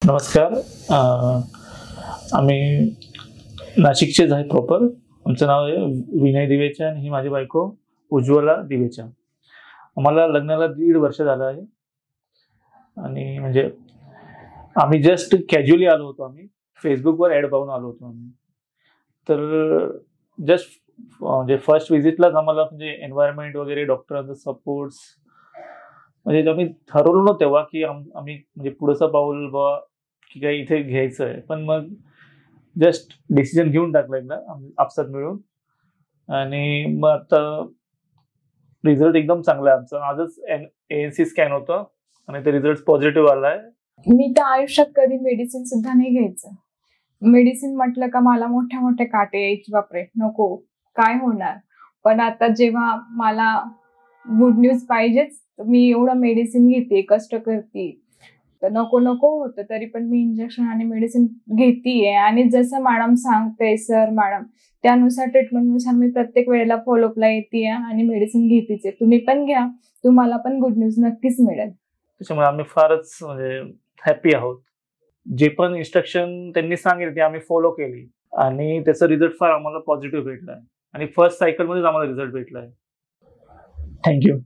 नमस्कार. आम्ही नाशिकचेच आहे प्रॉपर. आमचं नाव आहे विनय दिवेचा आणि ही माझी बायको उज्ज्वला दिवेचा. आम्हाला लग्नाला 1.5 वर्ष झालं आहे आणि म्हणजे आम्ही जस्ट कॅज्युअली आलो होतो. आम्ही फेसबुकवर ॲड पाहून आलो होतो आम्ही. तर जस्ट म्हणजे फर्स्ट व्हिजिटलाच आम्हाला म्हणजे एन्व्हायरमेंट वगैरे डॉक्टरांचा सपोर्ट्स म्हणजे आम्ही ठरवलं नव्हतं तेव्हा की आम्ही म्हणजे पुढचं पाऊल बुवा की काही इथे घ्यायचं आहे. पण मग जस्ट डिसिजन घेऊन टाकला एकदा आपसात मिळून आणि मग आता रिझल्ट एकदम चांगला आहे आमचा. आजच ANC स्कॅन होतं आणि ते रिझल्ट पॉझिटिव्ह आलाय. मी तर आयुष्यात कधी मेडिसिन सुद्धा नाही घ्यायचं. मेडिसिन म्हटलं का मला मोठे मोठे काटे यायचे, बापरे नको काय होणार. पण आता जेव्हा मला गुड न्यूज पाहिजेच, मी एवढं मेडिसिन घेते, कष्ट करते, तर नको नको होतं तरी पण मी इंजेक्शन आणि मेडिसिन घेतेय. आणि जसं मॅडम सांगते सर मॅडम त्यानुसार ट्रीटमेंटनुसार मी प्रत्येक वेळेला फॉलोअपला येते आणि मेडिसिन घेतेच आहे. तुम्ही पण घ्या, तुम्हाला पण गुड न्यूज नक्कीच मिळेल. त्याच्यामुळे आम्ही फारच म्हणजे हॅपी आहोत. जे पण इन्स्ट्रक्शन त्यांनी सांगितले ते आम्ही फॉलो केली आणि त्याचा रिझल्ट फार आम्हाला पॉझिटिव्ह भेटलाय आणि फर्स्ट सायकलमध्येच आम्हाला रिझल्ट भेटलाय. थँक्यू.